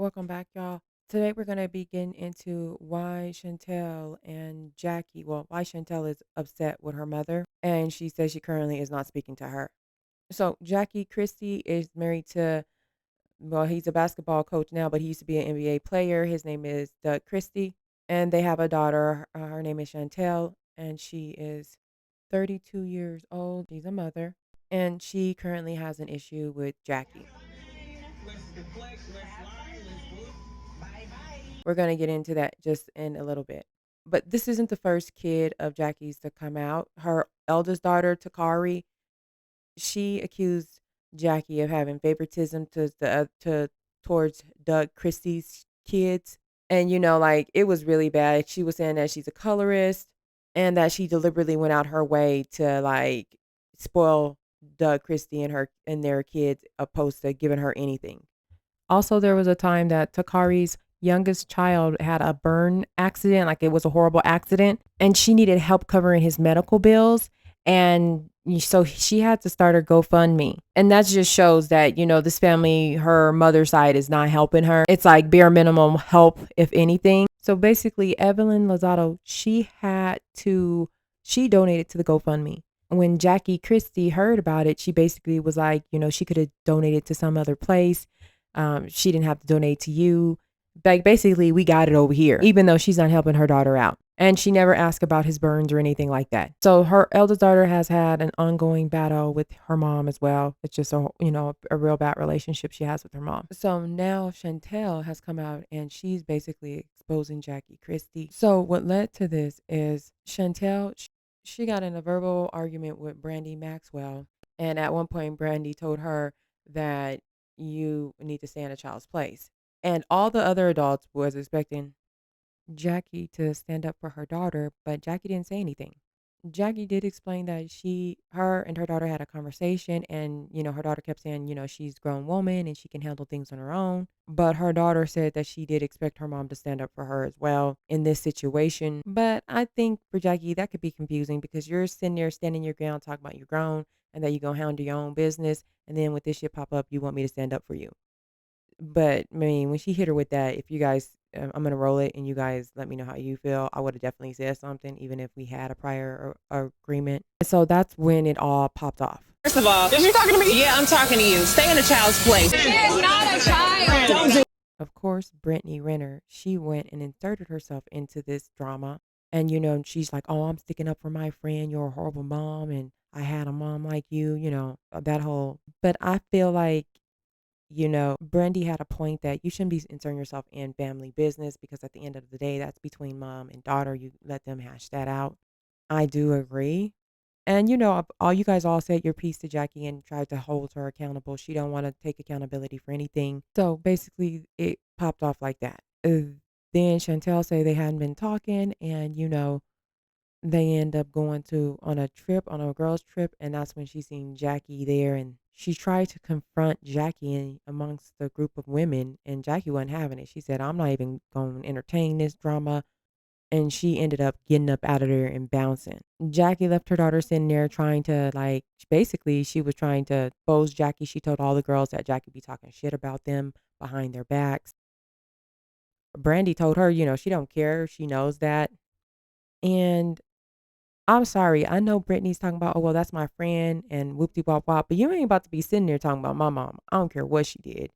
Welcome back, y'all. Today we're gonna be getting into why Chantel and Jackie, well, why Chantel is upset with her mother, and she says she currently is not speaking to her. So Jackie Christie is married to, well, he's a basketball coach now, but he used to be an NBA player. His name is Doug Christie, and they have a daughter. Her name is Chantel, and she is 32 years old. She's a mother, and she currently has an issue with Jackie. We're going to get into that just in a little bit. But this isn't the first kid of Jackie's to come out. Her eldest daughter, Takari, she accused Jackie of having favoritism to towards Doug Christie's kids. And like it was really bad. She was saying that she's a colorist and that she deliberately went out her way to like spoil Doug Christie and her and their kids opposed to giving her anything. Also, there was a time that Takari's youngest child had a burn accident, like it was a horrible accident, and she needed help covering his medical bills. And so she had to start her GoFundMe. And that just shows that, this family, her mother's side is not helping her. It's like bare minimum help, if anything. So basically, Evelyn Lozado, she donated to the GoFundMe. When Jackie Christie heard about it, she basically was like, she could have donated to some other place. She didn't have to donate to you. Like basically, we got it over here, even though she's not helping her daughter out. And she never asked about his burns or anything like that. So her eldest daughter has had an ongoing battle with her mom as well. It's just a real bad relationship she has with her mom. So now Chantel has come out and she's basically exposing Jackie Christie. So what led to this is Chantel, she got in a verbal argument with Brandy Maxwell. And at one point, Brandy told her that you need to stay in a child's place. And all the other adults was expecting Jackie to stand up for her daughter, but Jackie didn't say anything. Jackie did explain that her and her daughter had a conversation and, her daughter kept saying, she's a grown woman and she can handle things on her own. But her daughter said that she did expect her mom to stand up for her as well in this situation. But I think for Jackie, that could be confusing because you're sitting there standing your ground talking about you're grown and that you're going to handle your own business. And then when this shit pop up, you want me to stand up for you. But I mean, when she hit her with that, if you guys, I'm gonna roll it, and you guys let me know how you feel. I would have definitely said something, even if we had a prior agreement. So that's when it all popped off. First of all, is you talking to me? Yeah, I'm talking to you. Stay in a child's place. She is not a child. Don't do. Of course, Brittany Renner, she went and inserted herself into this drama, and she's like, "Oh, I'm sticking up for my friend. You're a horrible mom, and I had a mom like you." That whole. But I feel like Brandy had a point that you shouldn't be inserting yourself in family business because at the end of the day, that's between mom and daughter. You let them hash that out. I do agree. And all you guys all said your piece to Jackie and tried to hold her accountable. She don't want to take accountability for anything. So basically it popped off like that. Then Chantel said they hadn't been talking and they end up going on a girls' trip, and that's when she seen Jackie there, and she tried to confront Jackie amongst the group of women, and Jackie wasn't having it. She said, "I'm not even going to entertain this drama," and she ended up getting up out of there and bouncing. Jackie left her daughter sitting there trying to basically she was trying to expose Jackie. She told all the girls that Jackie be talking shit about them behind their backs. Brandy told her, she don't care. She knows that. And I'm sorry. I know Brittany's talking about, oh, well, that's my friend and whoopty wop wop, but you ain't about to be sitting there talking about my mom. I don't care what she did.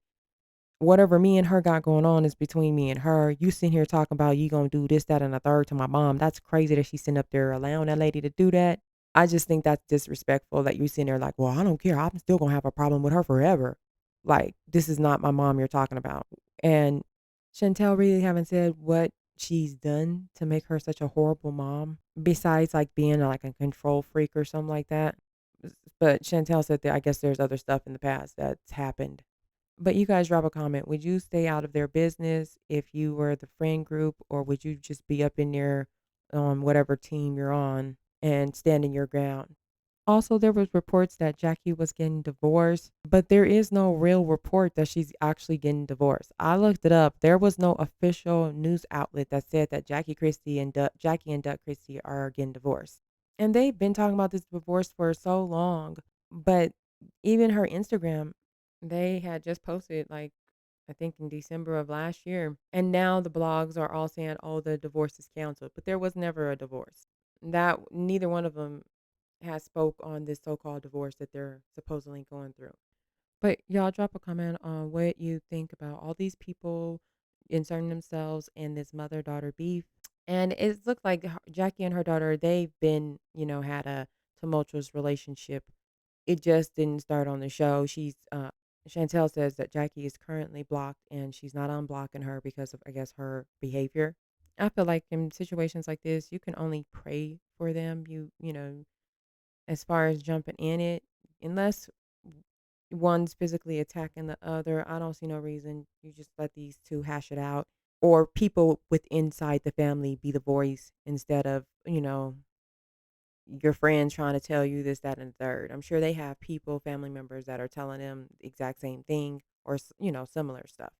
Whatever me and her got going on is between me and her. You sitting here talking about you gonna do this, that, and the third to my mom. That's crazy that she's sitting up there allowing that lady to do that. I just think that's disrespectful that you sitting there like, well, I don't care. I'm still gonna have a problem with her forever. Like, this is not my mom you're talking about. And Chantel really haven't said what she's done to make her such a horrible mom, besides like being like a control freak or something like that. But Chantel said that I guess there's other stuff in the past that's happened. But you guys drop a comment. Would you stay out of their business if you were the friend group, or would you just be up in there on whatever team you're on and standing your ground? Also, there was reports that Jackie was getting divorced, but there is no real report that she's actually getting divorced. I looked it up. There was no official news outlet that said that Jackie and Doug Christie are getting divorced. And they've been talking about this divorce for so long, but even her Instagram, they had just posted like I think in December of last year. And now the blogs are all saying, "Oh, the divorce is canceled," but there was never a divorce. That neither one of them has spoke on this so-called divorce that they're supposedly going through. But y'all drop a comment on what you think about all these people inserting themselves in this mother-daughter beef. And it looked like Jackie and her daughter, they've been, had a tumultuous relationship. It just didn't start on the show. Chantel says that Jackie is currently blocked and she's not unblocking her because of, I guess, her behavior. I feel like in situations like this, you can only pray for them. As far as jumping in it, unless one's physically attacking the other, I don't see no reason. You just let these two hash it out, or people with inside the family be the voice instead of your friends trying to tell you this, that, and the third. I'm sure they have people, family members that are telling them the exact same thing or similar stuff.